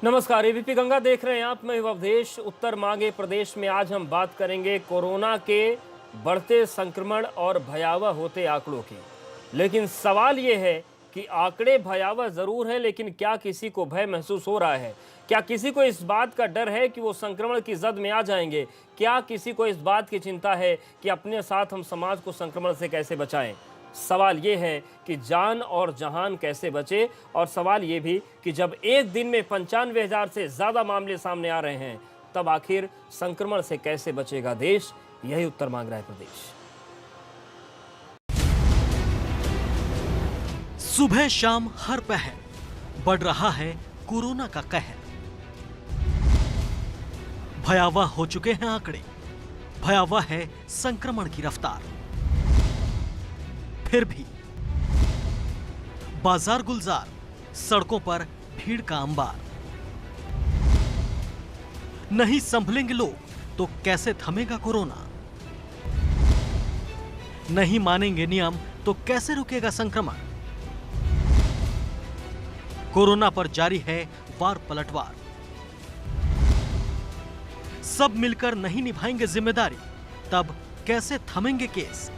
नमस्कार, एबीपी गंगा देख रहे हैं आप। मैं अवधेश। उत्तर मांगे प्रदेश में आज हम बात करेंगे कोरोना के बढ़ते संक्रमण और भयावह होते आंकड़ों की। लेकिन सवाल ये है कि आंकड़े भयावह जरूर हैं, लेकिन क्या किसी को भय महसूस हो रहा है? क्या किसी को इस बात का डर है कि वो संक्रमण की जद में आ जाएंगे? क्या किसी को इस बात की चिंता है कि अपने साथ हम समाज को संक्रमण से कैसे बचाएं? सवाल ये है कि जान और जहान कैसे बचे, और सवाल ये भी कि जब एक दिन में 95,000 से ज्यादा मामले सामने आ रहे हैं, तब आखिर संक्रमण से कैसे बचेगा देश? यही उत्तर मांग रहा है प्रदेश। सुबह शाम हर पहर बढ़ रहा है कोरोना का कहर। भयावह हो चुके हैं आंकड़े, भयावह है संक्रमण की रफ्तार। फिर भी बाजार गुलजार, सड़कों पर भीड़ का अंबार। नहीं संभलेंगे लोग तो कैसे थमेगा कोरोना? नहीं मानेंगे नियम तो कैसे रुकेगा संक्रमण? कोरोना पर जारी है वार पलटवार। सब मिलकर नहीं निभाएंगे जिम्मेदारी, तब कैसे थमेंगे केस?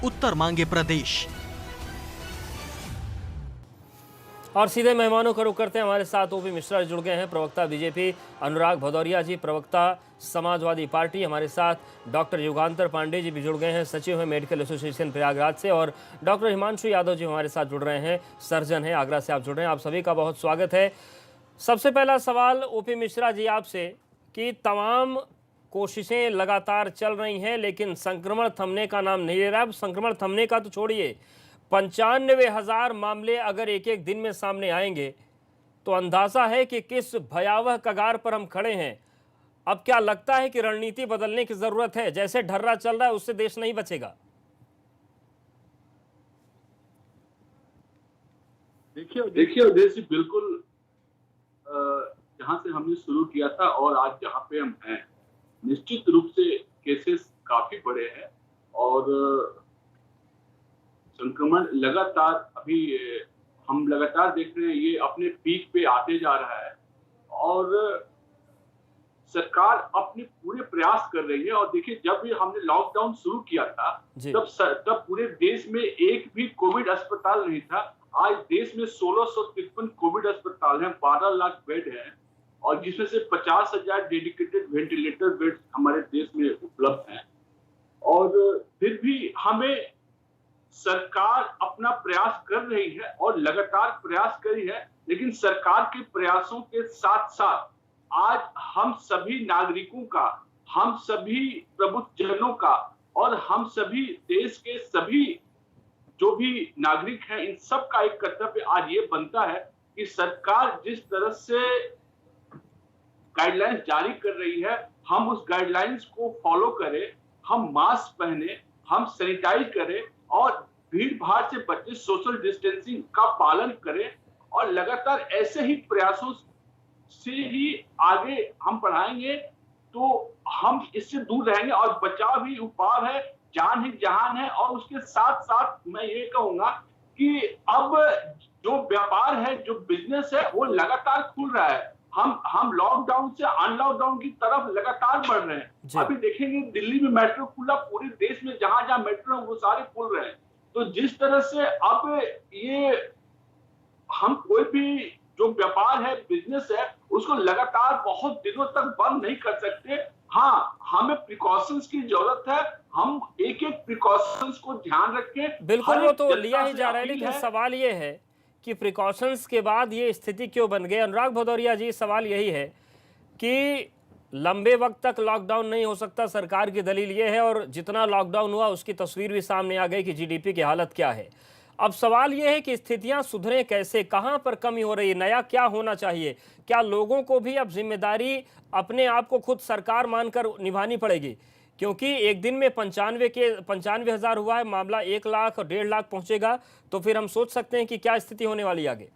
उत्तर मांगे प्रदेश। और सीधे मेहमानों का रुख करते हैं। हमारे साथ ओपी मिश्रा जुड़ गए हैं, प्रवक्ता बीजेपी अनुराग भदौरिया जी, प्रवक्ता समाजवादी पार्टी। हमारे साथ डॉक्टर युगांतर पांडे जी भी जुड़ गए हैं, सचिव हैं मेडिकल एसोसिएशन प्रयागराज से। और डॉक्टर हिमांशु यादव जी हमारे साथ जुड़ रहे हैं, सर्जन हैं, आगरा से आप जुड़ रहे हैं। आप सभी का बहुत स्वागत है। सबसे पहला सवाल ओपी मिश्रा जी आपसे कि तमाम कोशिशें लगातार चल रही हैं, लेकिन संक्रमण थमने का नाम नहीं ले रहा। अब संक्रमण थमने का तो छोड़िए, 95,000 मामले अगर एक एक दिन में सामने आएंगे तो अंदाजा है कि किस भयावह कगार पर हम खड़े हैं। अब क्या लगता है कि रणनीति बदलने की जरूरत है? जैसे ढर्रा चल रहा है उससे देश नहीं बचेगा। देखिए उदय जी, बिल्कुल जहां से हमने शुरू किया था और आज जहां पे हम हैं, निश्चित रूप से केसेस काफी बड़े हैं और संक्रमण लगातार अभी हम लगातार देख रहे हैं ये अपने पीक पे आते जा रहा है और सरकार अपने पूरे प्रयास कर रही है। और देखिए, जब भी हमने लॉकडाउन शुरू किया था तब पूरे देश में एक भी कोविड अस्पताल नहीं था। आज देश में 1653 कोविड अस्पताल हैं, 12 लाख बेड हैं और जिसमें से 50,000 डेडिकेटेड वेंटिलेटर बेड हमारे देश में उपलब्ध हैं। और फिर भी हमें सरकार अपना प्रयास कर रही है और लगातार प्रयास कर रही है, लेकिन सरकार के प्रयासों के साथ साथ आज हम सभी नागरिकों का, हम सभी प्रबुद्धजनों का और हम सभी देश के सभी जो भी नागरिक हैं, इन सब का एक कर्तव्य आज ये बनता है कि सरकार जिस तरह से गाइडलाइंस जारी कर रही है, हम उस गाइडलाइंस को फॉलो करें, हम मास्क पहने, हम सैनिटाइज करें और भीड़ भाड़ से बचे, सोशल डिस्टेंसिंग का पालन करें और लगातार ऐसे ही प्रयासों से ही आगे हम बढ़ाएंगे तो हम इससे दूर रहेंगे। और बचाव ही उपाय है, जान ही जहान है। और उसके साथ साथ मैं ये कहूंगा कि अब जो व्यापार है, जो बिजनेस है, वो लगातार खुल रहा है। हम लॉकडाउन से अनलॉकडाउन की तरफ लगातार बढ़ रहे हैं। अभी देखेंगे दिल्ली में मेट्रो खुला, पूरे देश में जहां जहां मेट्रो है वो सारे खुल रहे हैं। तो जिस तरह से अब ये हम कोई भी जो व्यापार है, बिजनेस है, उसको लगातार बहुत दिनों तक बंद नहीं कर सकते। हाँ, हमें प्रिकॉशंस की जरूरत है, हम एक एक प्रिकॉशंस को ध्यान रखें। बिल्कुल, वो तो लिया ही जा रहा है, लेकिन सवाल ये है कि प्रिकॉशंस के बाद ये स्थिति क्यों बन गई? अनुराग भदौरिया जी, सवाल यही है कि लंबे वक्त तक लॉकडाउन नहीं हो सकता, सरकार की दलील ये है, और जितना लॉकडाउन हुआ उसकी तस्वीर भी सामने आ गई कि जीडीपी की हालत क्या है। अब सवाल यह है कि स्थितियां सुधरें कैसे, कहां पर कमी हो रही है, नया क्या होना चाहिए? क्या लोगों को भी अब जिम्मेदारी अपने आप को खुद सरकार मानकर निभानी पड़ेगी? क्योंकि एक दिन में 95,000 हुआ है मामला, 1 लाख और 1.5 लाख पहुंचेगा तो फिर हम सोच सकते हैं कि क्या स्थिति होने वाली है आगे।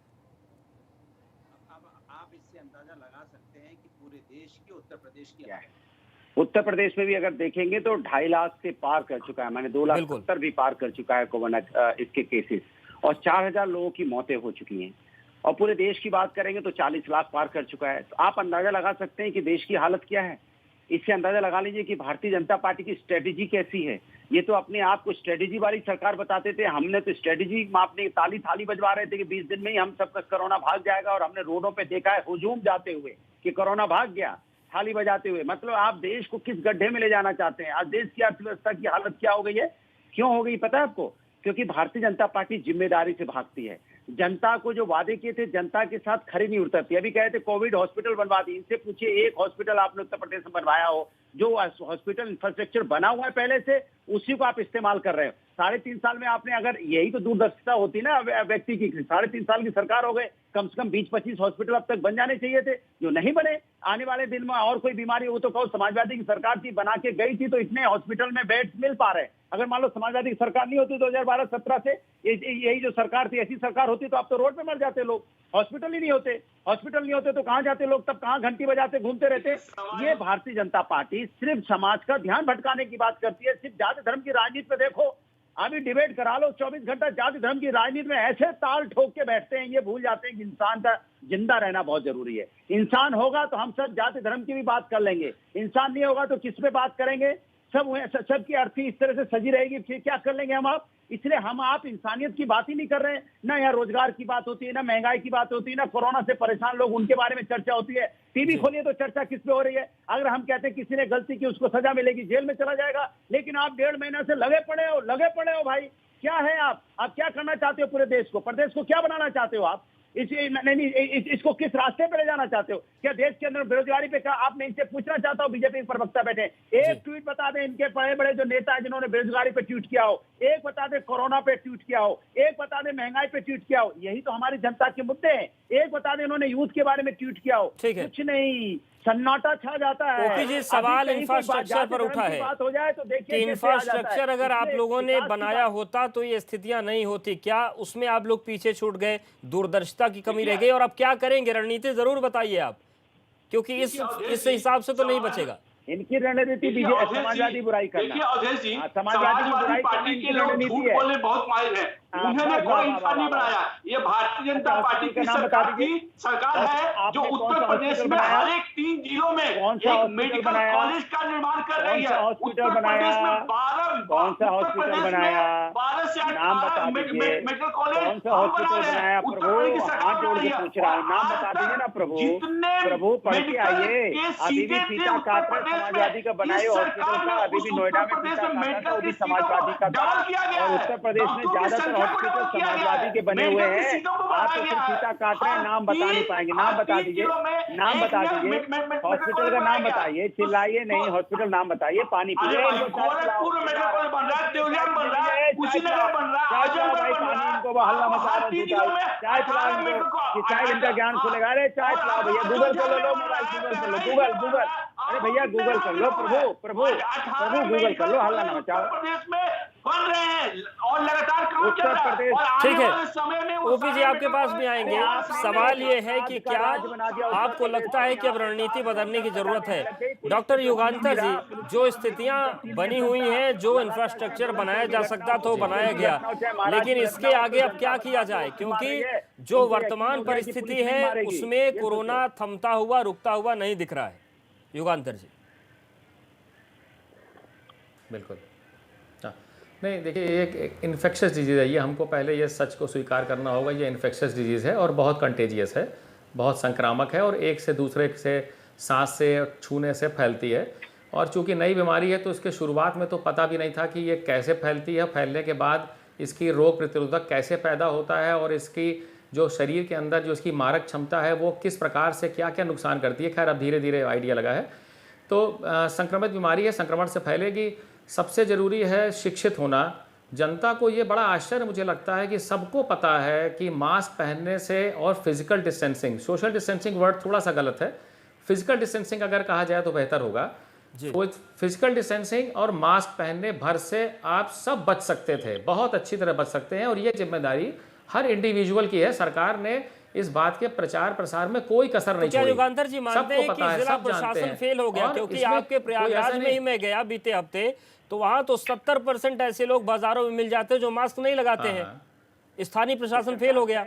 आप इससे अंदाजा लगा सकते हैं कि पूरे देश की, उत्तर प्रदेश की क्या है। उत्तर प्रदेश में भी अगर देखेंगे तो 2.5 लाख से पार कर चुका है, माने 2,70,000 भी पार कर चुका है कोरोना इसके केसेस, और 4,000 लोगों की मौतें हो चुकी हैं। और पूरे देश की बात करेंगे तो 40 लाख पार कर चुका है। तो आप अंदाजा लगा सकते हैं कि देश की हालत क्या है। इससे अंदाजा लगा लीजिए कि भारतीय जनता पार्टी की स्ट्रेटेजी कैसी है। ये तो अपने आप को स्ट्रेटेजी वाली सरकार बताते थे, हमने तो स्ट्रेटेजी मापने ताली थाली बजवा रहे थे कि 20 दिन में ही हम सबका कोरोना भाग जाएगा, और हमने रोडों पे देखा है हुजूम जाते हुए कि कोरोना भाग गया थाली बजाते हुए। मतलब आप देश को किस गड्ढे में ले जाना चाहते हैं। आज देश की अर्थव्यवस्था की हालत क्या हो गई है, क्यों हो गई पता है आपको? क्योंकि भारतीय जनता पार्टी जिम्मेदारी से भागती है। जनता को जो वादे किए थे जनता के साथ खरी नहीं उतरती। अभी कहे थे कोविड हॉस्पिटल बनवा दी, इनसे पूछिए एक हॉस्पिटल आपने उत्तर प्रदेश में बनवाया हो? जो हॉस्पिटल इंफ्रास्ट्रक्चर बना हुआ है पहले से, उसी को आप इस्तेमाल कर रहे हो। 3.5 साल में आपने, अगर यही तो दूरदर्शिता होती ना व्यक्ति की, 3.5 साल की सरकार हो गए, कम से कम 20-25 हॉस्पिटल अब तक बन जाने चाहिए थे, जो नहीं बने। आने वाले दिन में और कोई बीमारी हो तो कहो समाजवादी की सरकार थी, बना के गई थी तो इतने हॉस्पिटल में बेड्स मिल पा रहे हैं। अगर मान लो समाजवादी की सरकार नहीं होती 2012-17 से, यही जो सरकार थी, ऐसी सरकार होती तो अब तो रोड पे मर जाते लोग। हॉस्पिटल ही नहीं होते, हॉस्पिटल नहीं होते तो कहां जाते लोग, तब कहां घंटी बजाते घूमते रहते। ये भारतीय जनता पार्टी सिर्फ समाज का ध्यान भटकाने की बात करती है। सिर्फ जाति धर्म की राजनीति पे देखो, अभी डिबेट करा लो 24 घंटा, जाति धर्म की राजनीति में ऐसे ताल ठोक के बैठते हैं, ये भूल जाते हैं कि इंसान का जिंदा रहना बहुत जरूरी है। इंसान होगा तो हम सब जाति धर्म की भी बात कर लेंगे, इंसान नहीं होगा तो किस पे बात करेंगे? सबकी अर्थी इस तरह से सजी रहेगी, फिर क्या कर लेंगे हम आप? इसलिए हम आप इंसानियत की बात ही नहीं कर रहे हैं। ना यहाँ रोजगार की बात होती है, ना महंगाई की बात होती है, ना कोरोना से परेशान लोग उनके बारे में चर्चा होती है। टीवी खोलिए तो चर्चा किस पे हो रही है? अगर हम कहते हैं किसी ने गलती की उसको सजा मिलेगी, जेल में चला जाएगा, लेकिन आप 1.5 महीने से लगे पड़े हो भाई। क्या है आप क्या करना चाहते हो? पूरे देश को, प्रदेश को क्या बनाना चाहते हो आप? इसको किस रास्ते पे ले जाना चाहते हो? क्या देश के अंदर बेरोजगारी पे क्या? आप मैं इनसे पूछना चाहता हूँ, बीजेपी के प्रवक्ता बैठे, एक ट्वीट बता दें इनके बड़े बड़े जो नेता हैं जिन्होंने बेरोजगारी पे ट्वीट किया हो, एक बता दें कोरोना पे ट्वीट किया हो, एक बता दें महंगाई पे ट्वीट किया हो। यही तो हमारी जनता के मुद्दे हैं। एक बता दें इन्होंने यूथ के बारे में ट्वीट किया हो, कुछ नहीं, सन्नाटा छा जाता है। ओपी जी, सवाल इंफ्रास्ट्रक्चर पर उठा है बात हो जाए तो देखिए कि इंफ्रास्ट्रक्चर अगर आप लोगों ने बनाया होता तो ये स्थितियां नहीं होती। क्या उसमें आप लोग पीछे छूट गए? दूरदर्शिता की कमी रह गई? और अब क्या करेंगे? रणनीति जरूर बताइए आप, क्योंकि इस हिसाब से तो नहीं बचेगा। इनकी रणनीति समाजवादी बुराई करना, समाजवादी की बुराई करने की रणनीति है। बहुत माहिर है, उन्होंने कोई इंसान नहीं बनाया। ये भारतीय जनता पार्टी की सरकार है जो उत्तर प्रदेश में हर एक 3 जिलों में एक मेडिकल कॉलेज का निर्माण कर रही है। उत्तर प्रदेश में 12 कौन सा हॉस्पिटल बनाया? 12 से 18 मेडिकल कॉलेज कौन सा हॉस्पिटल बनाया? प्रभु हाथ जोड़ के पूछ रहा हूँ, नाम बता दीजिए ना प्रभु पढ़ के आइए। अभी भी फीता काट रहे समाजवादी का बनाए हॉस्पिटल का, अभी भी नोएडा में फीता काटा था, वो भी समाजवादी का था। और उत्तर प्रदेश में ज्यादातर हॉस्पिटल समाजवादी के बने हुए हैं। आप तो सिर्फ फीता काट रहे हैं, नाम बता नहीं पाएंगे। नाम बता दीजिए, नाम बता दीजिए, हॉस्पिटल का नाम बताइए, चिल्लाइए नहीं, हॉस्पिटल नाम बताइए। पानी पिए, पानी इनको हल्ला मचा रहे, चाय पिलाओ इनको, चाय इनका ज्ञान खुलेगा। अरे चाय पिलाओ भैया, गूगल कर लो, मोबाइल गूगल कर लो, गूगल। अरे भैया गूगल कर लो, प्रभु गूगल कर लो, हल्ला न मचाओ। प्रदेश में बन रहे हैं और लगातार काम चल रहा है। ठीक है, ओपी जी आपके पास भी आएंगे। सवाल ये है कि क्या आपको लगता है कि अब रणनीति बदलने की जरूरत है? डॉक्टर युगांतर जी, जो स्थितियां बनी हुई हैं, जो इंफ्रास्ट्रक्चर बनाया जा सकता था वो बनाया गया, लेकिन इसके आगे अब क्या किया जाए? क्योंकि जो वर्तमान परिस्थिति है उसमें कोरोना थमता हुआ रुकता हुआ नहीं दिख रहा है। युगांतर जी। बिल्कुल, हाँ, नहीं देखिए, एक इन्फेक्शस डिजीज़ है ये, हमको पहले ये सच को स्वीकार करना होगा। ये इन्फेक्शस डिजीज़ है और बहुत कंटेजियस है, बहुत संक्रामक है और एक से दूसरे से सांस से छूने से फैलती है। और चूंकि नई बीमारी है तो इसके शुरुआत में तो पता भी नहीं था कि ये कैसे फैलती है, फैलने के बाद इसकी रोग प्रतिरोधक कैसे पैदा होता है और इसकी जो शरीर के अंदर जो इसकी मारक क्षमता है वो किस प्रकार से क्या क्या नुकसान करती है। खैर अब धीरे धीरे आइडिया लगा है। तो संक्रमित बीमारी है, संक्रमण से फैलेगी। सबसे ज़रूरी है शिक्षित होना। जनता को ये बड़ा आश्चर्य मुझे लगता है कि सबको पता है कि मास्क पहनने से और physical distancing, social distancing word थोड़ा सा गलत है, फिजिकल डिस्टेंसिंग अगर कहा जाए तो बेहतर होगा। तो फिजिकल डिस्टेंसिंग और मास्क पहनने भर से आप सब बच सकते थे, बहुत अच्छी तरह बच सकते हैं। और ये जिम्मेदारी हर इंडिविजुअल की है। सरकार ने इस बात के प्रचार प्रसार में कोई कसर नहीं छोड़ी। युगांतर जी मानते हैं कि जिला प्रशासन फेल हो गया? क्योंकि आपके प्रयागराज में ही मैं गया बीते हफ्ते, तो वहां तो 70% ऐसे लोग बाजारों में मिल जाते हैं जो मास्क नहीं लगाते हैं। स्थानीय प्रशासन फेल हो गया।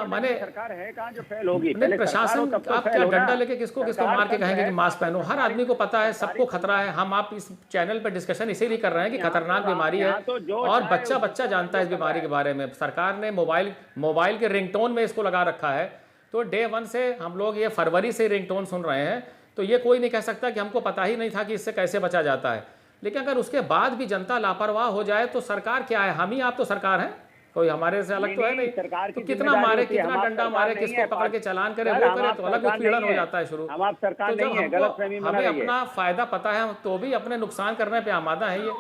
माने सरकार है कहाँ जो फेल होगी? नहीं, पहले प्रशासन सरकार हो, तब तो आप फेल क्या हो ना। डंडा लेके किसको किसको सरकार मार के तब कहेंगे है, कि मास्क पहनो? हर आदमी को पता है, सबको खतरा है। हम आप इस चैनल पर डिस्कशन इसीलिए कर रहे हैं कि यहाँ खतरनाक तो बीमारी है यहाँ तो जो और चाहे बच्चा उसको बच्चा जानता है इस जो बीमारी के पता बारे में। सरकार ने मोबाइल के रिंगटोन में इसको लगा रखा है। तो डे 1 से हम लोग ये फरवरी से रिंगटोन सुन रहे हैं, तो ये कोई नहीं कह सकता कि हमको पता ही नहीं था कि इससे कैसे बचा जाता है। लेकिन अगर उसके बाद भी जनता लापरवाह हो जाए तो सरकार क्या है? हम ही आप तो सरकार हैं, कोई हमारे से अलग तो है नहीं। सरकार तो की कितना जिम्मेदारी मारे, होती है, कितना हम आप डंडा सरकार मारे, नहीं किसको है, पकड़ के चालान करे, सर, वो हम करे आप तो अलग सरकार उत्पीड़न नहीं हो है। जाता है शुरू। हम आप सरकार तो जब नहीं है, हमको गलतफहमी में न हमें रहिए। अपना फायदा पता है तो भी अपने नुकसान करने पे आमादा है ये।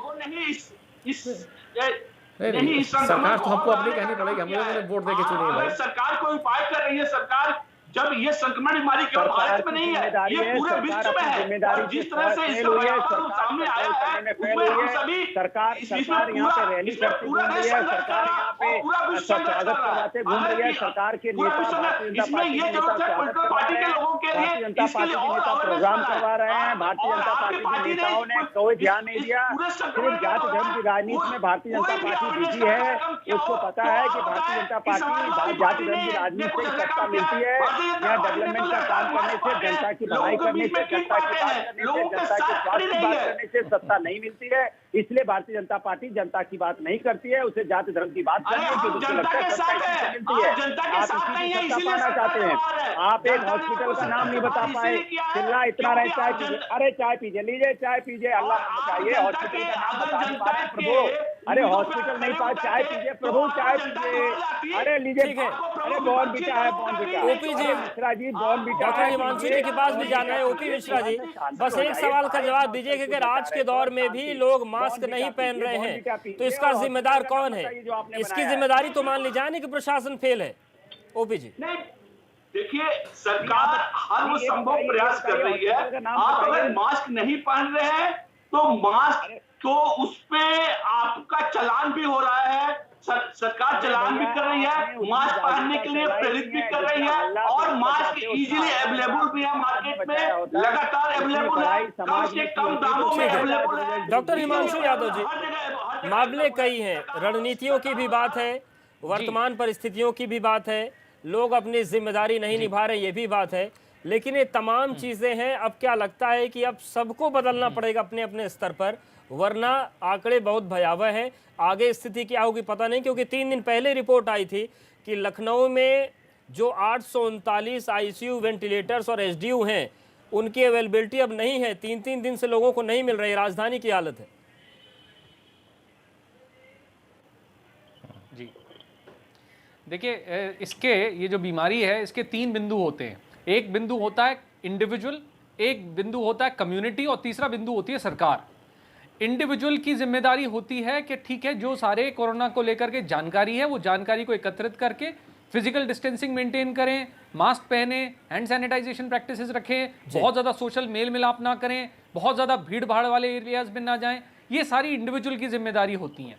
नहीं, सरकार तो हमको अपनी कहनी पड़ेगी, हम लोगों ने वोट देके चुनी है भाई। सरकार कोई उपाय कर रही है। सरकार जब ये संक्रमण बीमारी केवल भारत में नहीं है, ये पूरे विश्व में है। और जिस तरह से इसका व्यापक सामने आया है, उसमें हम सभी सरकार यहाँ पे रैली करती घूम रही है, सरकार यहाँ पे स्वागत करवाते घूम रही है, सरकार के नेता भारतीय जनता पार्टी के नेता स्वागत करवा रहे हैं, भारतीय जनता पार्टी के नेता प्रोग्राम करवा रहे हैं, भारतीय जनता पार्टी के नेताओं ने कोई ध्यान नहीं दिया। सिर्फ जाति धर्म की राजनीति में भारतीय जनता पार्टी बिजी है। उसको पता है कि भारतीय जनता पार्टी जाति धर्म की राजनीति से सत्ता मिलती है, यहाँ डेवलपमेंट का काम करने से, जनता की भलाई करने से, जनता की बात करने से, जनता के स्वास्थ्य की बात करने से सत्ता नहीं मिलती है। इसलिए भारतीय जनता पार्टी जनता की बात नहीं करती है, उसे जाति धर्म की बात करनी है, क्योंकि उसको लगता है सत्ता इससे मिलती है। आप इसी की सत्ता पाना चाहते हैं। आप एक हॉस्पिटल का नाम नहीं बता पाए, चिल्ला इतना रहे चाय पीजिए, अरे चाय पीजिए, लीजिए चाय पीजिए, अल्लाह नाम बताइए, हॉस्पिटल का नाम बता नहीं पा रहे प्रभु। अरे हॉस्पिटल नहीं पाए, चाय पीजिए प्रभु, चाय पीजिए, अरे लीजिए, अरे बॉर्नविटा है, बॉर्नविटा। ओपी जी, मिश्रा जी, बॉर्नविटा डॉक्टर हिमांशु जी के पास भी जाना है। ओपी मिश्रा जी, बस एक सवाल का जवाब दीजिए कि अगर आज के दौर में भी लोग मास्क नहीं पहन रहे हैं तो इसका जिम्मेदार कौन है? इसकी जिम्मेदारी तो मान ली जाए नहीं कि प्रशासन फेल है। ओपी जी, नहीं, देखिए सरकार हर संभव प्रयास कर रही है। आप अगर मास्क नहीं पहन रहे हैं तो मास्क तो उस पे आपका चालान भी हो रहा है। सरकार चालान भी कर रही है, मास्क पहनने के लिए प्रेरित भी कर रही है, और मास्क इजीली अवेलेबल भी है मार्केट में, लगातार अवेलेबल है, कम से कम दामों में अवेलेबल है। डॉक्टर हिमांशु यादव जी, मामले कई हैं, रणनीतियों की भी बात है, वर्तमान परिस्थितियों की भी बात है, लोग अपनी जिम्मेदारी नहीं निभा रहे ये भी बात है, लेकिन ये तमाम चीजें हैं। अब क्या लगता है कि अब सबको बदलना पड़ेगा अपने अपने स्तर पर, वरना आंकड़े बहुत भयावह हैं। आगे स्थिति क्या होगी पता नहीं, क्योंकि 3 दिन पहले रिपोर्ट आई थी कि लखनऊ में जो 839 आईसीयू वेंटिलेटर्स और एसडीयू हैं उनकी अवेलेबिलिटी अब नहीं है, 3-3 दिन से लोगों को नहीं मिल रही। राजधानी की हालत है। जी देखिए, इसके ये जो बीमारी है इसके 3 बिंदु होते हैं। एक बिंदु होता है इंडिविजुअल, एक बिंदु होता है कम्युनिटी, और तीसरा बिंदु होती है सरकार। इंडिविजुअल की जिम्मेदारी होती है कि ठीक है, जो सारे कोरोना को लेकर के जानकारी है वो जानकारी को एकत्रित करके फिजिकल डिस्टेंसिंग मेंटेन करें, मास्क पहने, हैंड सैनिटाइजेशन प्रैक्टिसेस रखें, बहुत ज़्यादा सोशल मेल मिलाप ना करें, बहुत ज़्यादा भीड़ भाड़ वाले एरियाज में ना जाएं। ये सारी इंडिविजुअल की जिम्मेदारी होती हैं।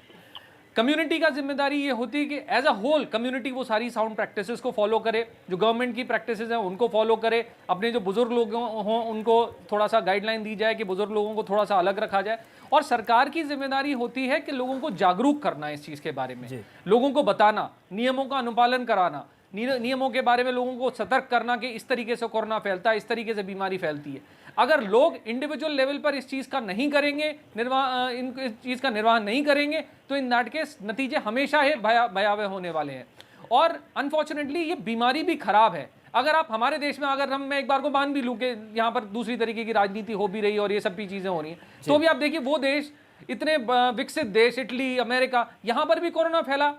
कम्युनिटी का जिम्मेदारी ये होती है कि एज अ होल कम्युनिटी वो सारी साउंड प्रैक्टिसेस को फॉलो करे, जो गवर्नमेंट की प्रैक्टिसेस हैं उनको फॉलो करे, अपने जो बुजुर्ग लोग हों उनको थोड़ा सा गाइडलाइन दी जाए कि बुजुर्ग लोगों को थोड़ा सा अलग रखा जाए। और सरकार की जिम्मेदारी होती है कि लोगों को जागरूक करना इस चीज़ के बारे में, लोगों को बताना, नियमों का अनुपालन कराना, नियमों के बारे में लोगों को सतर्क करना कि इस तरीके से कोरोना फैलता है, इस तरीके से बीमारी फैलती है। अगर लोग इंडिविजुअल लेवल पर इस चीज़ का नहीं करेंगे, इस चीज़ का निर्वाह नहीं करेंगे, तो इन दैट केस नतीजे हमेशा ही भयावह होने वाले हैं। और अनफॉर्चुनेटली ये बीमारी भी खराब है। अगर आप हमारे देश में, अगर मैं एक बार को मान भी लूँ कि यहाँ पर दूसरी तरीके की राजनीति हो भी रही है और ये सब भी चीज़ें हो रही हैं, तो भी आप देखिए वो देश, इतने विकसित देश, इटली, अमेरिका, यहाँ पर भी कोरोना फैला,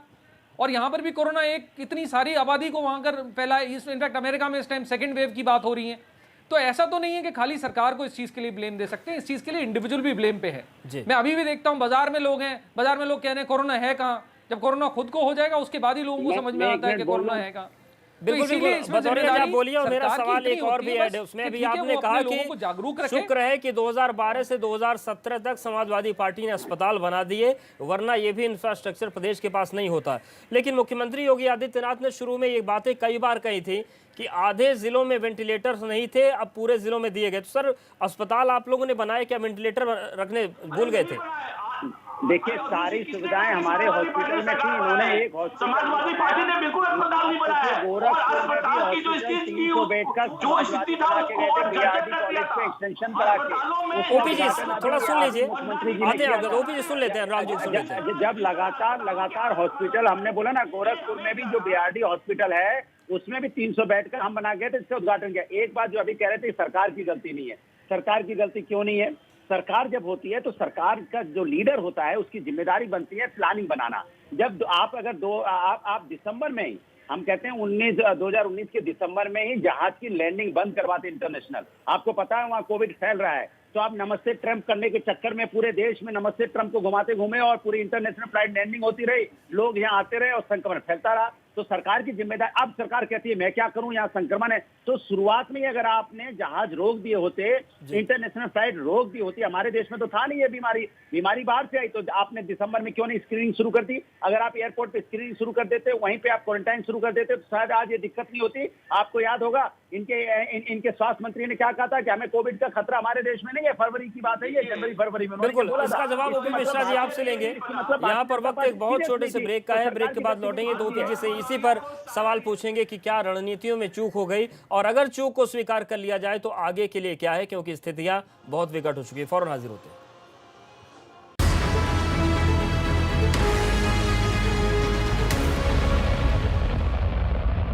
और यहाँ पर भी कोरोना एक इतनी सारी आबादी को वहाँ कर फैला। इनफैक्ट अमेरिका में इस टाइम सेकेंड वेव की बात हो रही है। तो ऐसा तो नहीं है कि खाली सरकार को इस चीज़ के लिए ब्लेम दे सकते हैं, इस चीज़ के लिए इंडिविजुअल भी ब्लेम पे है। मैं अभी भी देखता हूँ बाजार में लोग हैं, बाजार में लोग कह रहे हैं कोरोना है कहाँ। जब कोरोना खुद को हो जाएगा उसके बाद ही लोगों को समझ में आता है कि कोरोना है कहाँ। बिल्कुल बिल्कुल, बोलिए। और मेरा सवाल एक और भी है उसमें, अभी आपने कहा कि शुक्र है कि 2012 से 2017 तक समाजवादी पार्टी ने अस्पताल बना दिए, वरना ये भी इंफ्रास्ट्रक्चर प्रदेश के पास नहीं होता। लेकिन मुख्यमंत्री योगी आदित्यनाथ ने शुरू में ये बातें कई बार कही थी कि आधे जिलों में वेंटिलेटर्स नहीं थे, अब पूरे जिलों में दिए गए। तो सर, अस्पताल आप लोगों ने बनाए, क्या वेंटिलेटर रखने भूल गए थे? देखिए सारी सुविधाएं हमारे हॉस्पिटल में थी, इन्होंने एक हॉस्पिटल समाजवादी पार्टी ने बिल्कुल अस्पताल नहीं बनाया है। और अस्पताल की जो स्थिति थी, जो स्थिति था उसको और जर्जर कर दिया था। एक्सटेंशन करा के ओपी जी थोड़ा सुन लीजिए, आते हैं आपका, ओपी जी सुन लेते हैं, अनुराग जी सुन लेते हैं। जब लगातार हॉस्पिटल हमने बोला ना, गोरखपुर में भी जो बीआरडी हॉस्पिटल है उसमें भी 300 बेड का हम बना गए थे, इसका उद्घाटन किया। एक बात जो अभी कह रहे थे सरकार की गलती नहीं है, सरकार की गलती क्यों नहीं है? सरकार जब होती है तो सरकार का जो लीडर होता है उसकी जिम्मेदारी बनती है प्लानिंग बनाना। जब आप अगर आप दिसंबर में ही, हम कहते हैं 2019 के दिसंबर में ही जहाज की लैंडिंग बंद करवाते इंटरनेशनल, आपको पता है वहां कोविड फैल रहा है, तो आप नमस्ते ट्रंप करने के चक्कर में पूरे देश में नमस्ते ट्रंप को घुमाते घूमे और पूरी इंटरनेशनल फ्लाइट लैंडिंग होती रही, लोग यहाँ आते रहे और संक्रमण फैलता रहा। तो सरकार की जिम्मेदारी, अब सरकार कहती है मैं क्या करूं, यहाँ संक्रमण है। तो शुरुआत में ही अगर आपने जहाज रोक दिए होते, इंटरनेशनल फ्लाइट रोक दी होती, हमारे देश में तो था नहीं ये बीमारी बाहर से आई, तो आपने दिसंबर में क्यों नहीं स्क्रीनिंग शुरू कर दी? अगर आप एयरपोर्ट पे स्क्रीनिंग शुरू कर देते, वहीं पे आप क्वारंटाइन शुरू कर देते, तो शायद आज ये दिक्कत नहीं होती। आपको याद होगा इनके स्वास्थ्य मंत्री ने क्या कहा था कि हमें कोविड का खतरा हमारे देश में नहीं है, फरवरी की बात है ये, जनवरी फरवरी में। बिल्कुल, इसका जवाब ओपी मिश्रा जी आपसे लेंगे। यहाँ पर वक्त एक बहुत छोटे से ब्रेक का है, ब्रेक के बाद लौटेंगे तो ओपी जी से इसी पर सवाल पूछेंगे कि क्या रणनीतियों में चूक हो गई, और अगर चूक को स्वीकार कर लिया जाए तो आगे के लिए क्या है, क्योंकि स्थितियां बहुत विकट हो चुकी है। फौरन हाजिर होते हैं।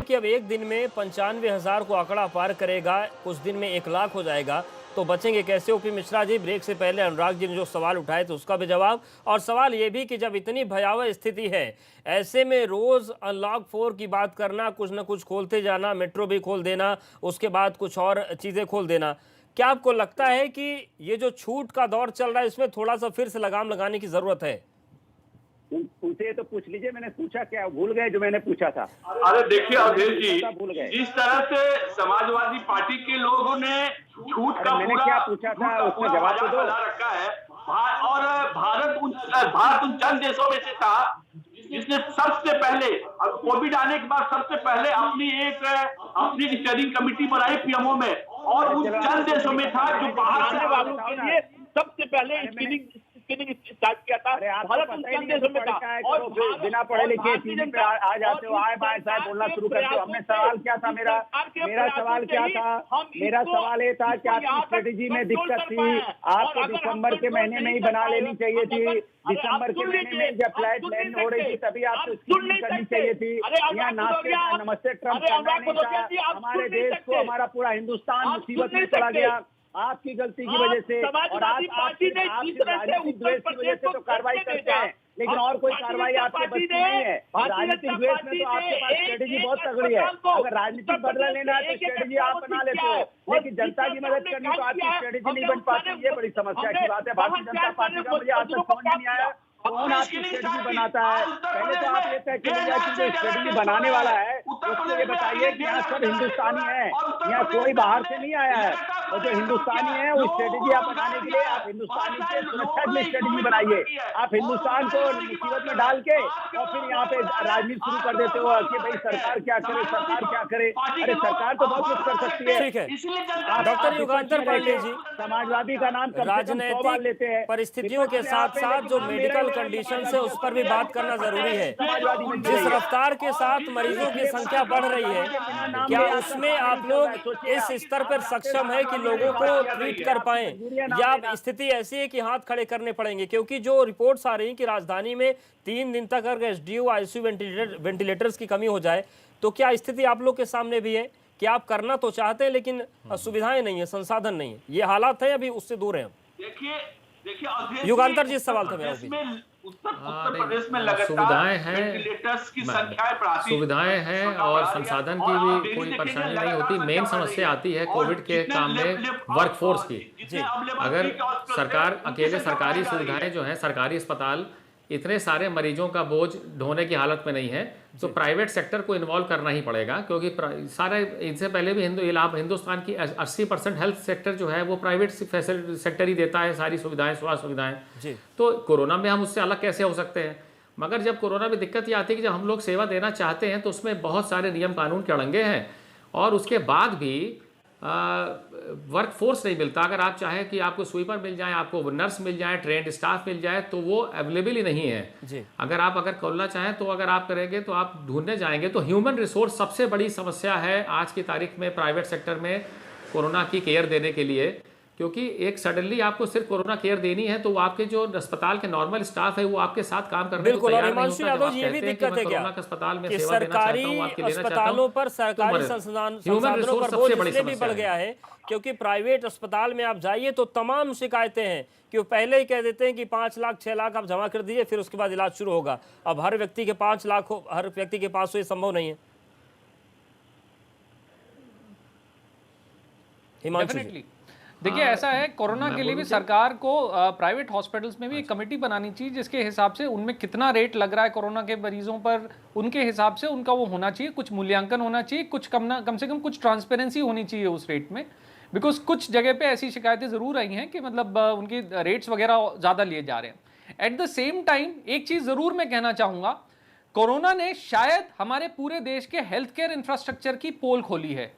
कि अब एक दिन में 95,000 को आंकड़ा पार करेगा, कुछ दिन में 1 लाख हो जाएगा, तो बचेंगे कैसे? ओपी मिश्रा जी, ब्रेक से पहले अनुराग जी ने जो सवाल उठाए थे उसका भी जवाब, और सवाल ये भी कि जब इतनी भयावह स्थिति है, ऐसे में रोज अनलॉक 4 की बात करना, कुछ न कुछ खोलते जाना, मेट्रो भी खोल देना, उसके बाद कुछ और चीजें खोल देना, क्या आपको लगता है कि ये जो छूट का दौर चल रहा है इसमें थोड़ा सा फिर से लगाम लगाने की जरूरत है? उनसे तो पूछ लीजिए, मैंने पूछा क्या, भूल गए जो मैंने पूछा था? अरे देखिए अवधेश जी, भूल गए। जिस तरह से समाजवादी पार्टी के लोगों ने छूट का मैंने क्या पूछा था उसमें जवाब तो दो। रखा है, और भारत उन चंद देशों में से था जिसने सबसे पहले, कोविड आने के बाद सबसे पहले अपनी स्टैंडिंग कमेटी बनाई पीएमओ में, और उन चंद देशों में था जो बाहर से वालों के लिए सबसे पहले स्क्रीनिंग स्टार्ट किया था। भारत उन चंद देशों में था, और बिना पढ़े लिखे टीवी पे आ जाते हो, आए बाएं साहब बोलना शुरू करते हो। हमने सवाल क्या था, मेरा सवाल क्या था? मेरा सवाल ये था कि आपकी स्ट्रेटेजी में दिक्कत थी, आपको दिसंबर के महीने में ही बना लेनी चाहिए थी। दिसंबर के महीने में जब फ्लाइट लैंड हो रही थी तभी आपको स्क्रीनिंग करनी चाहिए थी। यहाँ नमस्ते ट्रंप करना नहीं था। हमारे देश को, हमारा पूरा हिंदुस्तान मुसीबत में चला गया आपकी गलती की वजह से, और आप राजनीतिक द्वेष की वजह से तो कार्रवाई करते हैं, लेकिन और कोई कार्रवाई आपके बस में नहीं है। राजनीतिक द्वेष में तो आपके पास स्ट्रेटेजी बहुत तगड़ी है, अगर राजनीतिक बदला लेना है तो स्ट्रेटेजी आप बना लेते हो, लेकिन जनता की मदद करनी तो आपकी स्ट्रेटेजी नहीं बन पाती। ये बड़ी समस्या की बात है भारतीय जनता पार्टी का। मुझे आज तक समझ नहीं आया कौन आपकी स्ट्रेटेजी बनाता है। पहले तो आप ये तय कीजिएगा कि जो स्ट्रेटेजी बनाने वाला है उसको ये बताइए कि यहाँ सब हिंदुस्तानी है, यहाँ कोई बाहर से नहीं आया है, और जो हिंदुस्तानी है वो स्ट्रेटेजी आप बनाने के लिए आप हिंदुस्तानी के सुरक्षा के लिए स्ट्रेटेजी बनाइए। आप हिंदुस्तान को मुसीबत में डाल के और फिर यहाँ पे राजनीति शुरू कर देते हो कि भाई सरकार क्या करे, सरकार क्या करे। अरे सरकार तो बहुत कुछ कर सकती है। ठीक है डॉक्टर युगांतर पांडे जी, समाजवादी का नाम राजनीतिक परिस्थितियों के साथ साथ जो मेडिकल कंडीशन है उस पर भी बात करना जरूरी है। जिस रफ्तार के साथ मरीजों की संख्या बढ़ रही है, क्या उसमें आप लोग इस स्तर पर सक्षम है कि लोगों को ट्रीट कर पाए, या स्थिति ऐसी है कि हाथ खड़े करने पड़ेंगे? क्योंकि जो रिपोर्ट्स आ रही हैं कि राजधानी में 3 दिन तक अगर एसडीयू आईसीयू वेंटिलेटर्स की कमी हो जाए तो क्या स्थिति आप लोग के सामने भी है कि आप करना तो चाहते हैं लेकिन सुविधाएं नहीं है, संसाधन नहीं है, ये हालात है अभी उससे दूर है? देखिए युगांतर जी सवाल था मेरा। उत्तर प्रदेश में लगातार सुविधाएं हैं, वेंटिलेटर्स की संख्याएं बढ़ती, सुविधाएं हैं और संसाधन की भी कोई परेशानी नहीं होती। मेन समस्या आती है कोविड के काम में वर्कफोर्स की। अगर सरकार अकेले सरकारी सुविधाएं जो हैं, सरकारी अस्पताल इतने सारे मरीजों का बोझ ढोने की हालत में नहीं है, तो प्राइवेट सेक्टर को इन्वॉल्व करना ही पड़ेगा, क्योंकि सारे इनसे पहले भी हिंदुस्तान की 80% हेल्थ सेक्टर जो है वो प्राइवेट सेक्टर ही देता है सारी सुविधाएं, स्वास्थ्य सुविधाएं। तो कोरोना में हम उससे अलग कैसे हो सकते हैं? मगर जब कोरोना में दिक्कत ये आती है कि जब हम लोग सेवा देना चाहते हैं तो उसमें बहुत सारे नियम कानून के अड़ंगे हैं, और उसके बाद भी वर्क फोर्स नहीं मिलता। अगर आप चाहें कि आपको स्वीपर मिल जाए, आपको नर्स मिल जाए, ट्रेंड स्टाफ मिल जाए, तो वो अवेलेबल ही नहीं है जी। अगर खोलना चाहें तो अगर आप करेंगे तो आप ढूंढने जाएंगे। तो ह्यूमन रिसोर्स सबसे बड़ी समस्या है आज की तारीख में प्राइवेट सेक्टर में कोरोना की केयर देने के लिए, क्योंकि एक सडनली आपको सिर्फ कोरोना केयर देनी है तो वो आपके जो अस्पताल के नॉर्मल स्टाफ है वो आपके साथ काम करने को बिल्कुल। और तैयार नहीं हिमांशु होता। यादव जब जी, आप ये भी कहते हैं कि दिक्कत है मैं क्या कोरोना के अस्पताल में कि सेवा देना चाहता सरकारी हूं, आपकी लेना चाहता हूं, अस्पतालों पर सरकारी तो संसाधनों पर बोझ इसलिए भी बढ़ गया है क्योंकि प्राइवेट अस्पताल में आप जाइए तो तमाम शिकायतें हैं कि वो पहले ही कह देते हैं कि 5 लाख 6 लाख आप जमा कर दीजिए, फिर उसके बाद इलाज शुरू होगा। अब हर व्यक्ति के 5 लाख हो, हर व्यक्ति के पास तो ये संभव नहीं है। हिमांशु जी। डेफिनेटली देखिए, ऐसा है, कोरोना के लिए भी सरकार को प्राइवेट हॉस्पिटल्स में भी एक कमेटी बनानी चाहिए जिसके हिसाब से उनमें कितना रेट लग रहा है कोरोना के मरीजों पर, उनके हिसाब से उनका वो होना चाहिए, कुछ मूल्यांकन होना चाहिए, कुछ कम से कम कुछ ट्रांसपेरेंसी होनी चाहिए उस रेट में। बिकॉज कुछ जगह पे ऐसी शिकायतें ज़रूर आई हैं कि मतलब उनके रेट्स वगैरह ज़्यादा लिए जा रहे हैं। एट द सेम टाइम एक चीज़ ज़रूर मैं कहना चाहूँगा, कोरोना ने शायद हमारे पूरे देश के हेल्थ केयर इंफ्रास्ट्रक्चर की पोल खोली है।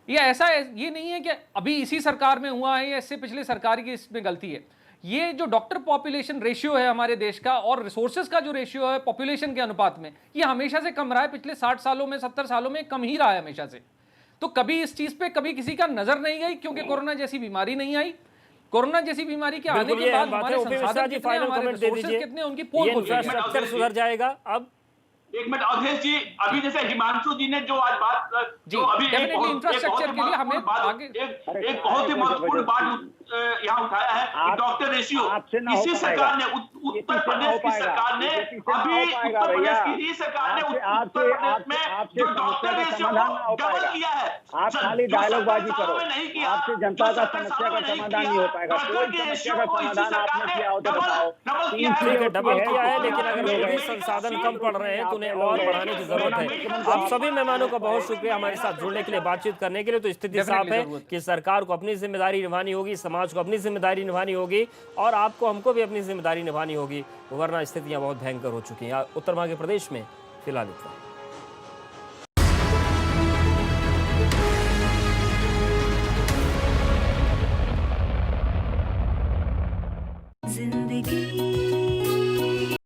ये ऐसा है, ये नहीं है कि अभी इसी सरकार में हुआ है या इससे पिछले सरकार की इसमें गलती है। ये जो डॉक्टर पॉपुलेशन रेशियो है हमारे देश का और रिसोर्सेज का जो रेशियो है पॉपुलेशन के अनुपात में, ये हमेशा से कम रहा है। पिछले 60 सालों में 70 सालों में कम ही रहा है हमेशा से। तो कभी इस चीज पे कभी किसी का नजर नहीं गई क्योंकि कोरोना जैसी बीमारी नहीं आई। कोरोना जैसी बीमारी के आने के बाद हमारे संसाधन कितने, हमारे रिसोर्सेज कितने, उनकी पोल खुल गई है। अक्सर सुधर जाएगा। अब एक मिनट अवधेश जी, अभी जैसे हिमांशु जी ने जो आज बात जी, डेफिनेटली इंफ्रास्ट्रक्चर के लिए हमें आगे एक बहुत ही महत्वपूर्ण बात यहाँ उठाया है, डॉक्टर रेशियो। इसी सरकार ने उत्तर प्रदेश की सरकार ने अभी उत्तर प्रदेश की ही सरकार ने उत्तर प्रदेश में जो डॉक्टर रेशियो को डबल किया है। आप खाली डायलॉगबाजी करो, नहीं किया, आपसे जनता का समस्या का समाधान नहीं हो पाएगा। कोई समस्या का समाधान आपने किया हो तो बताओ। डबल किया है, लेकिन अगर फिर भी संसाधन कम पड़ रहे हैं तो उन्हें और बढ़ाने की जरूरत है। आप सभी मेहमानों का बहुत शुक्रिया हमारे साथ जुड़ने के लिए, बातचीत करने के लिए। तो स्थिति साफ है कि सरकार को अपनी जिम्मेदारी निभानी होगी, समाज को अपनी जिम्मेदारी निभानी होगी और आपको हमको भी अपनी जिम्मेदारी निभानी होगी, वरना स्थितियां बहुत भयंकर हो चुकी हैं उत्तर मध्य प्रदेश में फिलहाल इतना।